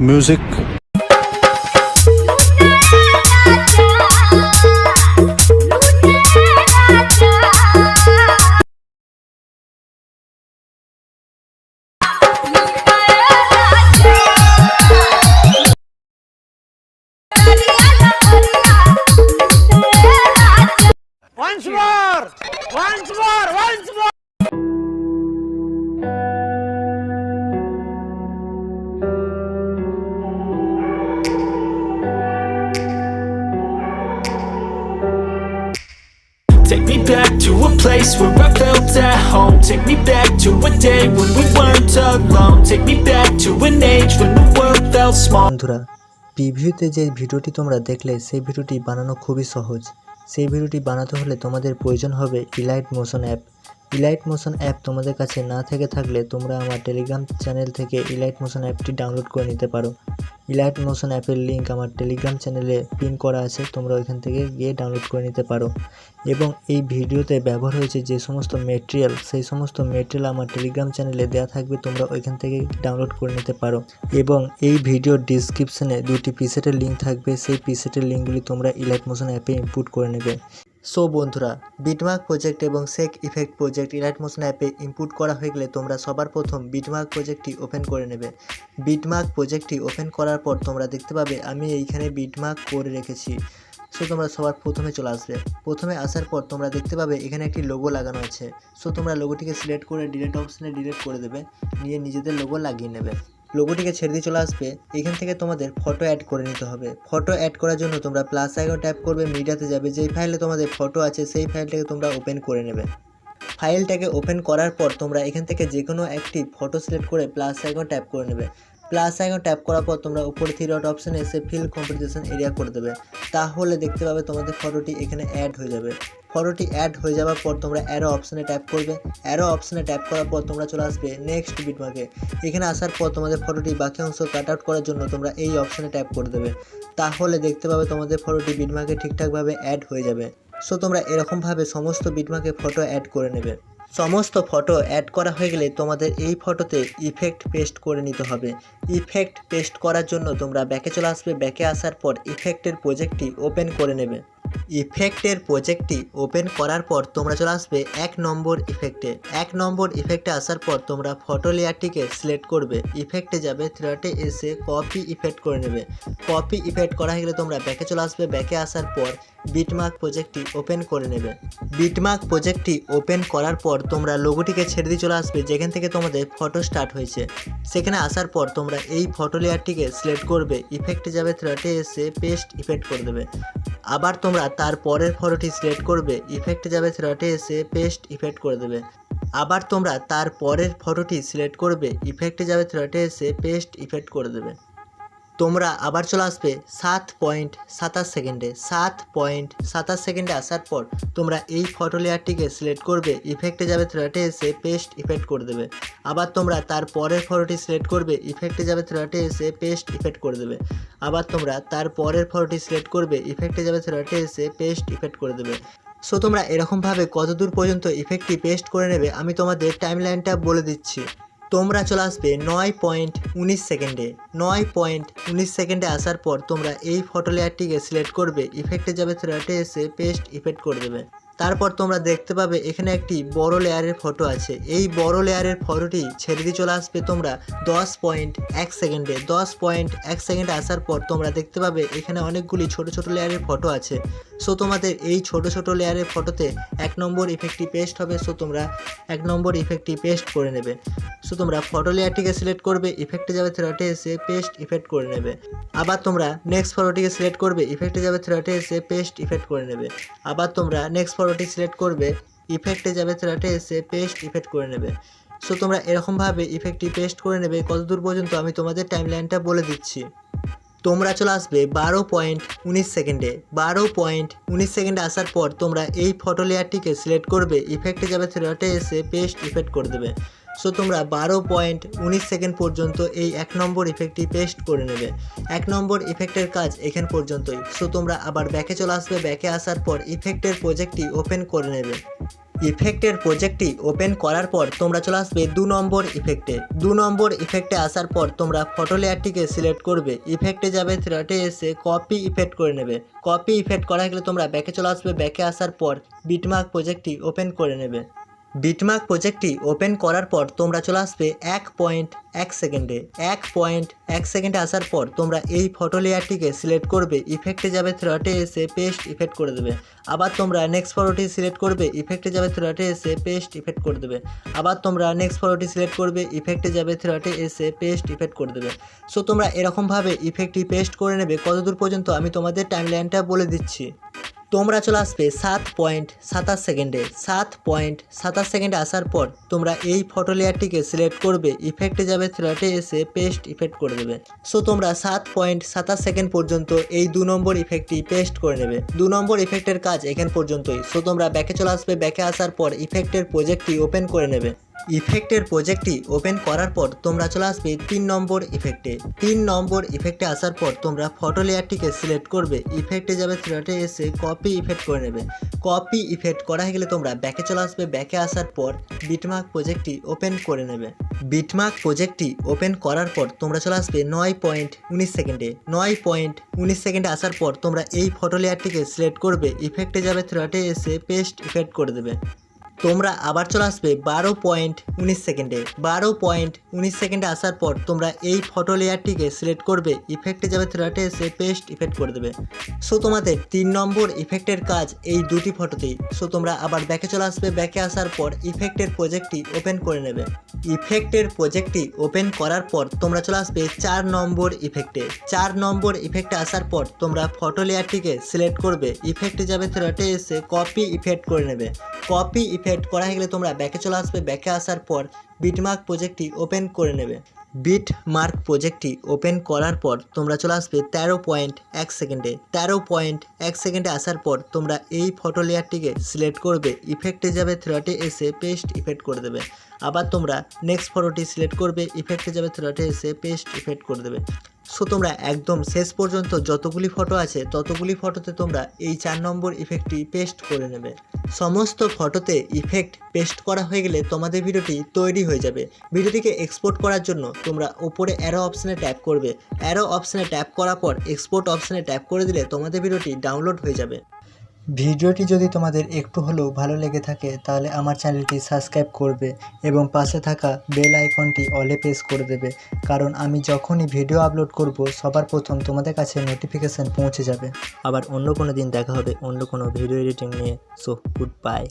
Music. Once more! Once more! Once more! Take me back to a place where I felt at home. Take me back to a day when we weren't alone. Take me back to an age when the world felt small. বন্ধুরা, প্রিভিউতে যে ভিডিওটি তোমরা দেখলে সেই ভিডিওটি বানানো খুবই সহজ। সেই ভিডিওটি বানাতে হলে তোমাদের প্রয়োজন হবে elite motion app. Elite motion app তোমাদের কাছে না থেকে থাকলে তোমরা আমার টেলিগ্রাম চ্যানেল থেকে ইলাইট মোশন অ্যাপটি ডাউনলোড করে নিতে পারো। ইলাইট মোশন অ্যাপের লিঙ্ক আমার টেলিগ্রাম চ্যানেলে পিন করা আছে, তোমরা ওইখান থেকে গিয়ে ডাউনলোড করে নিতে পারো। এবং এই ভিডিওতে ব্যবহার হয়েছে যে সমস্ত মেটেরিয়াল, সেই সমস্ত মেটেরিয়াল আমার টেলিগ্রাম চ্যানেলে দেওয়া থাকবে, তোমরা ওইখান থেকে ডাউনলোড করে নিতে পারো। এবং এই ভিডিওর ডিসক্রিপশনে দুটি প্রিসেটের লিঙ্ক থাকবে, সেই প্রিসেটের লিঙ্কগুলি তোমরা ইলাইট মোশন অ্যাপে ইনপুট করে নেবে। সো বন্ধুরা, বিটমার্ক প্রজেক্ট এবং shake effect project elite motion অ্যাপে ইনপুট করা হয়ে গেলে তোমরা সবার প্রথম বিটমার্ক প্রজেক্টটি ওপেন করে নেবে। বিটমার্ক প্রজেক্টটি ওপেন করার পর তোমরা দেখতে পাবে আমি এইখানে বিটমার্ক করে রেখেছি। সো তোমরা সবার প্রথমে চলে আসবে। প্রথমে আসার পর তোমরা দেখতে পাবে এখানে একটি লোগো লাগানো আছে। সো তোমরা লোগোটিকে সিলেক্ট করে ডিলিট অপশানে ডিলিট করে দেবে, নিয়ে নিজেদের লোগো লাগিয়ে নেবে। লোগোটিকে ছেড়ে দিয়ে চলে আসবে। এখান থেকে তোমাদের ফটো অ্যাড করে নিতে হবে। ফটো অ্যাড করার জন্য তোমরা প্লাস আইকন ট্যাপ করবে, মিডিয়াতে যাবে, যেই ফাইলে তোমাদের ফটো আছে সেই ফাইলটাকে তোমরা ওপেন করে নেবে। ফাইলটাকে ওপেন করার পর তোমরা এখান থেকে যে কোনো একটি ফটো সিলেক্ট করে প্লাস আইকন ট্যাপ করে নেবে। প্লাস আইকন ট্যাপ করার পর তোমরা উপরে থ্রি ডট অপশানে এসে ফিল কম্পোজিশন এরিয়া করে দেবে। তাহলে দেখতে পাবে তোমাদের ফটোটি এখানে অ্যাড হয়ে যাবে। ফটোটি অ্যাড হয়ে যাওয়ার পর তোমরা অ্যারো অপশানে ট্যাপ করবে। অ্যারো অপশানে ট্যাপ করার পর তোমরা চলে আসবে নেক্সট বিটমার্কে। এখানে আসার পর তোমাদের ফটোটি বাকি অংশ কাট আউট করার জন্য তোমরা এই অপশানে ট্যাপ করে দেবে। তাহলে দেখতে পাবে তোমাদের ফটোটি বিটমার্কে ঠিকঠাকভাবে অ্যাড হয়ে যাবে। সো তোমরা এরকমভাবে সমস্ত বিটমার্কে ফটো অ্যাড করে নেবে। সমস্ত ফটো অ্যাড করা হয়ে গেলে তোমাদের এই ফটোতে ইফেক্ট পেস্ট করে নিতে হবে। ইফেক্ট পেস্ট করার জন্য তোমরা ব্যাকে চলে আসবে। ব্যাকে আসার পর ইফেক্টের প্রজেক্টটি ওপেন করে নেবে। ইফেক্টের প্রজেক্টটি ওপেন করার পর তোমরা চলে আসবে 1 নম্বর ইফেক্টে। 1 নম্বর ইফেক্টে আসার পর তোমরা ফটো লেয়ারটিকে সিলেক্ট করবে। ইফেক্টে যাবে, থ্রেডে এসে কপি ইফেক্ট করে নেবে। কপি ইফেক্ট করা হয়ে গেলে তোমরা ব্যাকে চলে আসবে। ব্যাকে আসার পর বিটমার্ক প্রজেক্টটি ওপেন করে নেবে। বিটমার্ক প্রজেক্টটি ওপেন করার পর তোমরা লোগোটিকে ছেড়ে দিয়ে চলে আসবে যেখান থেকে তোমাদের ফটো স্টার্ট হয়েছে। সেখানে আসার পর তোমরা এই ফটো লেয়ারটিকে সিলেক্ট করবে। ইফেক্টে যাবে, থ্রেডে এসে পেস্ট ইফেক্ট করে দেবে। আবার তোমরা তার পরের ফটোটি সিলেক্ট করবে। ইফেক্টে যাবে, থ্রেডে এসে পেস্ট ইফেক্ট করে দেবে। আবার তোমরা তার পরের ফটোটি সিলেক্ট করবে। ইফেক্টে যাবে, থ্রেডে এসে পেস্ট ইফেক্ট করে দেবে। তোমরা আবার চলে আসবে 7.27 সেকেন্ডে। 7.27 সেকেন্ডে আসার পর তোমরা এই ফটো লেয়ারটিকে সিলেক্ট করবে। ইফেক্টে যাবে, থ্রেডে এসে পেস্ট ইফেক্ট করে দেবে। আবার তোমরা তার পরের ফটোটি সিলেক্ট করবে। ইফেক্টে যাবে, থ্রেডে এসে পেস্ট ইফেক্ট করে দেবে। আবার তোমরা তার পরের ফটোটি সিলেক্ট করবে। ইফেক্টে যাবে, থ্রেডে এসে পেস্ট ইফেক্ট করে দেবে। সো তোমরা এরকমভাবে কতদূর পর্যন্ত ইফেক্টটি পেস্ট করে নেবে আমি তোমাদের টাইমলাইনটা বলে দিচ্ছি। তোমরা চলে আসবে 9.19 সেকেন্ডে। 9.19 সেকেন্ডে আসার পর তোমরা এই ফটো লেয়ারটিকে সিলেক্ট করবে। ইফেক্টে যাবে, থ্রেডে এসে পেস্ট ইফেক্ট করে দেবে। তারপর তোমরা দেখতে পাবে এখানে একটি বড় লেয়ারের ফটো আছে। এই বড় লেয়ারের ফটোটি ছেড়ে দিয়ে চলে আসবে তোমরা 10.1 সেকেন্ডে। 10.1 সেকেন্ডে আসার পর তোমরা দেখতে পাবে এখানে অনেকগুলি ছোট ছোট লেয়ারের ফটো আছে। সো তোমাদের এই ছোট ছোট লেয়ারের ফটোতে 1 নম্বর ইফেক্টটি পেস্ট হবে। সো তোমরা 1 নম্বর ইফেক্টটি পেস্ট করে নেবে। সো তোমরা ফটো লেয়ারটিকে সিলেক্ট করবে। ইফেক্টে যাবে, থ্রেডে এসে পেস্ট ইফেক্ট করে নেবে। আবার তোমরা নেক্সট ফটোটিকে সিলেক্ট করবে। ইফেক্টে যাবে, থ্রেডে এসে পেস্ট ইফেক্ট করে নেবে। আবার তোমরা নেক্সট ফটোটি সিলেক্ট করবে। ইফেক্টে যাবে, থ্রেডে এসে পেস্ট ইফেক্ট করে নেবে। সো তোমরা এরকমভাবে ইফেক্টটি পেস্ট করে নেবে। কতদূর পর্যন্ত আমি তোমাদের টাইমলাইনটা বলে দিচ্ছি। তোমরা চলে আসবে 12.19 সেকেন্ডে। 12.19 সেকেন্ডে আসার পর তোমরা এই ফটো লেয়ারটিকে সিলেক্ট করবে। ইফেক্টে যাবে, থ্রেডে এসে পেস্ট ইফেক্ট করে দেবে। সো তোমরা 12.19 সেকেন্ড পর্যন্ত এই 1 নম্বর ইফেক্টটি পেস্ট করে নেবে। 1 নম্বর ইফেক্টের কাজ এখান পর্যন্তই। সো তোমরা আবার ব্যাকে চলে আসবে। ব্যাকে আসার পর ইফেক্টের প্রজেক্টটি ওপেন করে নেবে। ইফেক্টের প্রজেক্টটি ওপেন করার পর তোমরা চলে আসবে 2 নম্বর ইফেক্টে। 2 নম্বর ইফেক্টে আসার পর তোমরা ফটো লেয়ারটিকে সিলেক্ট করবে, ইফেক্টে যাবে, থ্রেটে এসে কপি ইফেক্ট করে নেবে। কপি ইফেক্ট করা গেলে তোমরা ব্যাকে চলে আসবে, ব্যাকে আসার পর বিটমার্ক প্রজেক্টটি ওপেন করে নেবে। বিটমার্ক প্রজেক্টটি ওপেন করার পর তোমরা চলে আসবে 1.1 সেকেন্ডে। 1.1 সেকেন্ডে আসার পর তোমরা এই ফটো লেয়ারটিকে সিলেক্ট করবে, ইফেক্টে যাবে, থ্রেটে এসে পেস্ট ইফেক্ট করে দেবে। আবার তোমরা নেক্সট ফটোটি সিলেক্ট করবে, ইফেক্টে যাবে, থ্রেটে এসে পেস্ট ইফেক্ট করে দেবে। আবার তোমরা নেক্সট ফটোটি সিলেক্ট করবে, ইফেক্টে যাবে, থ্রেটে এসে পেস্ট ইফেক্ট করে দেবে। সো তোমরা এরকমভাবে ইফেক্টটি পেস্ট করে নেবে। কতদূর পর্যন্ত আমি তোমাদের টাইমলাইনটা বলে দিচ্ছি। তোমরা চলে আসবে 7.27 সেকেন্ডে। 7.27 সেকেন্ডে আসার পর তোমরা এই ফটো লেয়ারটিকে সিলেক্ট করবে, ইফেক্টে যাবে, থ্রেটে এসে পেস্ট ইফেক্ট করে দেবে। সো তোমরা 7.27 সেকেন্ড পর্যন্ত এই 2 নম্বর ইফেক্টটি পেস্ট করে নেবে। 2 নম্বর ইফেক্টের কাজ এখান পর্যন্তই। সো তোমরা ব্যাকে চলে আসবে, ব্যাকে আসার পর ইফেক্টের প্রজেক্টটি ওপেন করে নেবে। ইফেক্টের প্রজেক্টটি ওপেন করার পর তোমরা চলে আসবে 3 নম্বর ইফেক্টে। 3 নম্বর ইফেক্টে আসার পর তোমরা ফটো লেয়ারটিকে সিলেক্ট করবে, ইফেক্টে যাবে, থ্রেটে এসে কপি ইফেক্ট করে নেবে। কপি ইফেক্ট করা হয়ে গেলে তোমরা ব্যাকে চলে আসবে, ব্যাকে আসার পর বিটমার্ক প্রজেক্টটি ওপেন করে নেবে। বিটমার্ক প্রজেক্টটি ওপেন করার পর তোমরা চলে আসবে 9.19 সেকেন্ডে। 9.19 সেকেন্ডে আসার পর তোমরা এই ফটো লেয়ারটিকে সিলেক্ট করবে, ইফেক্টে যাবে, থ্রেটে এসে পেস্ট ইফেক্ট করে দেবে। তোমরা আবার চলে আসবে 12.19 সেকেন্ডে। 12.19 সেকেন্ডে আসার পর তোমরা এই ফটো লেয়ারটিকে সিলেক্ট করবে, ইফেক্টে যাবে, থ্রেটে এসে পেস্ট ইফেক্ট করে দেবে। সো তোমাদের 3 নম্বর ইফেক্টের কাজ এই দুটি ফটোতেই। সো তোমরা আবার ব্যাকে চলে আসবে, ব্যাকে আসার পর ইফেক্টের প্রজেক্টটি ওপেন করে নেবে। ইফেক্টের প্রজেক্টটি ওপেন করার পর তোমরা চলে আসবে 4 নম্বর ইফেক্টে। 4 নম্বর ইফেক্টে আসার পর তোমরা ফটো লেয়ারটিকে সিলেক্ট করবে, ইফেক্টে যাবে, থ্রেটে এসে কপি ইফেক্ট করে নেবে। কপি ইফেক্ট করা হয়ে গেলে তোমরা ব্যাকে চলে আসবে, ব্যাকে আসার পর বিটমার্ক প্রজেক্টটি ওপেন করে নেবে। বিটমার্ক প্রজেক্টটি ওপেন করার পর তোমরা চলে আসবে 13.1 সেকেন্ডে। 13.1 সেকেন্ডে আসার পর তোমরা এই ফটো লেয়ারটিকে সিলেক্ট করবে, ইফেক্টে যাবে, থ্রেটে এসে পেস্ট ইফেক্ট করে দেবে। আবার তোমরা নেক্সট ফটোটি সিলেক্ট করবে, ইফেক্টে যাবে, থ্রেটে এসে পেস্ট ইফেক্ট করে দেবে। সো তোমরা একদম শেষ পর্যন্ত যতগুলি ফটো আছে ততগুলি ফটোতে তোমরা এই 4 নম্বর ইফেক্টটি পেস্ট করে নেবে। সমস্ত ফটোতে ইফেক্ট পেস্ট করা হয়ে গেলে তোমাদের ভিডিওটি তৈরি হয়ে যাবে। ভিডিওটিকে এক্সপোর্ট করার জন্য তোমরা ওপরে অ্যারো অপশানে ট্যাপ করবে। অ্যারো অপশানে ট্যাপ করার পর এক্সপোর্ট অপশানে ট্যাপ করে দিলে তোমাদের ভিডিওটি ডাউনলোড হয়ে যাবে। ভিডিওটি যদি তোমাদের একটু হলেও ভালো লেগে থাকে তাহলে আমার চ্যানেলটি সাবস্ক্রাইব করবে এবং পাশে থাকা বেল আইকনটি অলে প্রেস করে দেবে, কারণ আমি যখনই ভিডিও আপলোড করব সবার প্রথম তোমাদের কাছে নোটিফিকেশান পৌঁছে যাবে। আবার অন্য কোনো দিন দেখা হবে অন্য কোনো ভিডিও এডিটিং নিয়ে। So good bye.